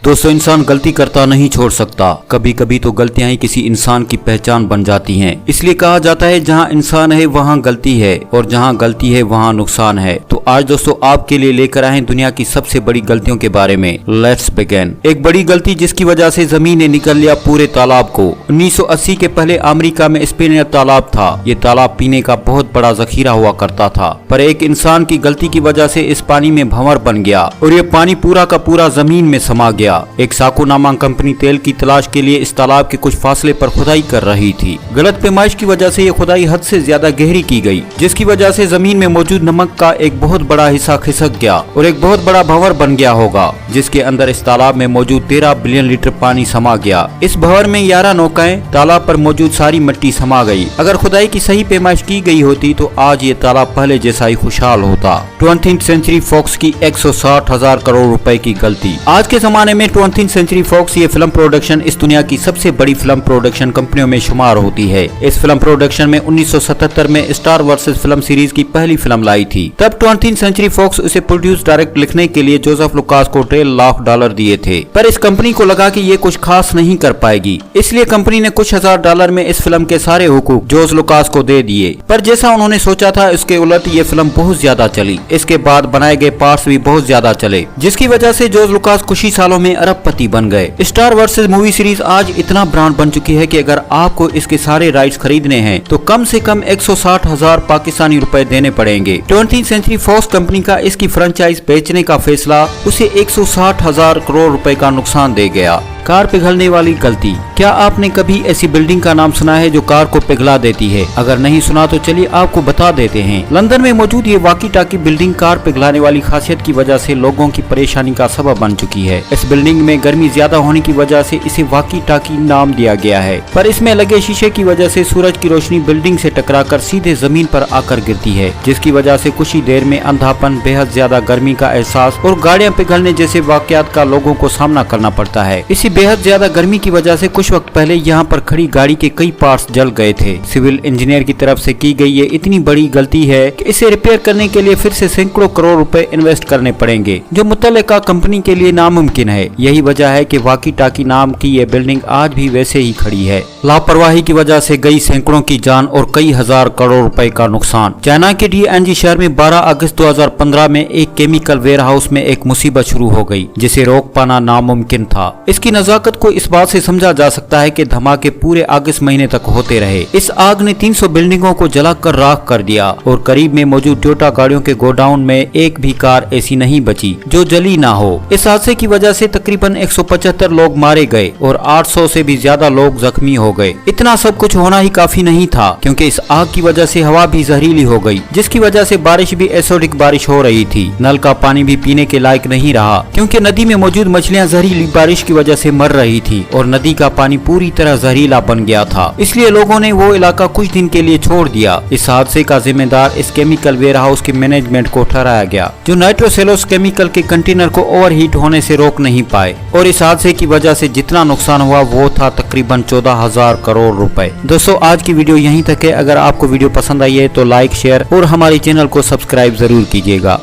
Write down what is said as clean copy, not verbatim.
दोस्तों, इंसान गलती करता नहीं छोड़ सकता। कभी कभी तो गलतियां ही किसी इंसान की पहचान बन जाती हैं। इसलिए कहा जाता है जहां इंसान है वहां गलती है और जहां गलती है वहां नुकसान है। तो आज दोस्तों आपके लिए लेकर आए दुनिया की सबसे बड़ी गलतियों के बारे में। Let's begin. एक बड़ी गलती जिसकी वजह से जमीन ने निकल लिया पूरे तालाब को। 1980 के पहले अमेरिका में स्पेनियर तालाब था। ये तालाब पीने का बहुत बड़ा जखीरा हुआ करता था, पर एक इंसान की गलती की वजह से इस पानी में भंवर बन गया और ये पानी पूरा का पूरा जमीन में समा गया। एक साको नामक कंपनी तेल की तलाश के लिए इस तालाब के कुछ फासले पर खुदाई कर रही थी। गलत पैमाइश की वजह से ये खुदाई हद से ज्यादा गहरी की गई, जिसकी वजह से जमीन में मौजूद नमक का एक बहुत बड़ा हिस्सा खिसक गया और एक बहुत बड़ा भंवर बन गया होगा, जिसके अंदर इस तालाब में मौजूद 13 बिलियन लीटर पानी समा गया। इस भंवर में 11 नौकाएं, तालाब पर मौजूद सारी मिट्टी समा गई। अगर खुदाई की सही पैमाइश की गई होती तो आज ये तालाब पहले जैसा ही खुशहाल होता। 20th सेंचुरी फॉक्स की 160,000 करोड़ रुपए की गलती। आज के जमाने में 20th सेंचुरी फॉक्स ये फिल्म प्रोडक्शन इस दुनिया की सबसे बड़ी फिल्म प्रोडक्शन कंपनियों में शुमार होती है। इस फिल्म प्रोडक्शन में 1977 में स्टार वर्सेस फिल्म सीरीज की पहली फिल्म लाई थी। तब 20th सेंचुरी फॉक्स उसे प्रोड्यूस डायरेक्ट लिखने के लिए जोसेफ लुकास को $1.5 लाख दिए थे, पर इस कंपनी को लगा कि ये कुछ खास नहीं कर पाएगी, इसलिए कंपनी ने कुछ $1,000 में इस फिल्म के सारे हुकूक जोस लुकास को दे दिए। पर जैसा उन्होंने सोचा था उसके उलट ये फिल्म बहुत ज्यादा चली। इसके बाद बनाए गए पार्ट्स भी बहुत ज्यादा चले, जिसकी वजह से जोस लुकास कुछ ही सालों में अरबपति बन गए। स्टार वर्सेस मूवी सीरीज आज इतना ब्रांड बन चुकी है कि अगर आपको इसके सारे राइट्स खरीदने हैं तो कम से कम 160,000 पाकिस्तानी रुपए देने पड़ेंगे। 20th सेंचुरी फॉक्स कंपनी का इसकी फ्रेंचाइज बेचने का फैसला उसे 160,000 करोड़ रुपए का नुकसान दे गया। कार पिघलने वाली गलती। क्या आपने कभी ऐसी बिल्डिंग का नाम सुना है जो कार को पिघला देती है? अगर नहीं सुना तो चलिए आपको बता देते हैं। लंदन में मौजूद ये वाकी टाकी बिल्डिंग कार पिघलाने वाली खासियत की वजह से लोगों की परेशानी का सबब बन चुकी है। इस बिल्डिंग में गर्मी ज्यादा होने की वजह से इसे वाकी टाकी नाम दिया गया है, पर इसमें लगे शीशे की वजह से सूरज की रोशनी बिल्डिंग से टकराकर सीधे जमीन पर आकर गिरती है, जिसकी वजह से कुछ ही देर में अंधापन, बेहद ज्यादा गर्मी का एहसास और गाड़ियां पिघलने जैसे वाकयात का लोगों को सामना करना पड़ता है। इसी बेहद ज्यादा गर्मी की वजह से कुछ वक्त पहले यहाँ पर खड़ी गाड़ी के कई पार्ट्स जल गए थे। सिविल इंजीनियर की तरफ से की गई ये इतनी बड़ी गलती है कि इसे रिपेयर करने के लिए फिर से सैकड़ों करोड़ रुपए इन्वेस्ट करने पड़ेंगे, जो मुतल्लिका कंपनी के लिए नामुमकिन है। यही वजह है कि वाकी टाकी नाम की ये बिल्डिंग आज भी वैसे ही खड़ी है। लापरवाही की वजह से गई सैकड़ों की जान और कई हजार करोड़ रुपए का नुकसान। चाइना के डीएनजी शहर में 12 अगस्त 2015 में एक केमिकल वेयर हाउस में एक मुसीबत शुरू हो गई, जिसे रोक पाना नामुमकिन था। इसकी नजाकत को इस बात से समझा जा सकता है कि धमाके पूरे अगस्त महीने तक होते रहे। इस आग ने 300 बिल्डिंगों को जलाकर राख कर दिया और करीब में मौजूद टोयोटा गाड़ियों के गोडाउन में एक भी कार ऐसी नहीं बची जो जली ना हो। इस हादसे की वजह से तकरीबन 175 लोग मारे गए और 800 से भी ज्यादा लोग जख्मी हो गए। इतना सब कुछ होना ही काफी नहीं था, क्योंकि इस आग की वजह से हवा भी जहरीली हो गई, जिसकी वजह से बारिश भी एसिडिक बारिश हो रही थी। नल का पानी भी पीने के लायक नहीं रहा, क्योंकि नदी में मौजूद मछलियां जहरीली बारिश की वजह से मर रही थी और नदी का पानी पूरी तरह जहरीला बन गया था। इसलिए लोगों ने वो इलाका कुछ दिन के लिए छोड़ दिया। इस हादसे का जिम्मेदार इस केमिकल वेयर हाउस के मैनेजमेंट को ठहराया गया, जो नाइट्रोसेलोस केमिकल के कंटेनर को ओवरहीट होने से रोक नहीं पाए, और इस हादसे की वजह से जितना नुकसान हुआ वो था तकरीबन 14,000 करोड़ रुपए। दोस्तों, आज की वीडियो यहीं तक है। अगर आपको वीडियो पसंद आई है तो लाइक, शेयर और हमारे चैनल को सब्सक्राइब जरूर कीजिएगा।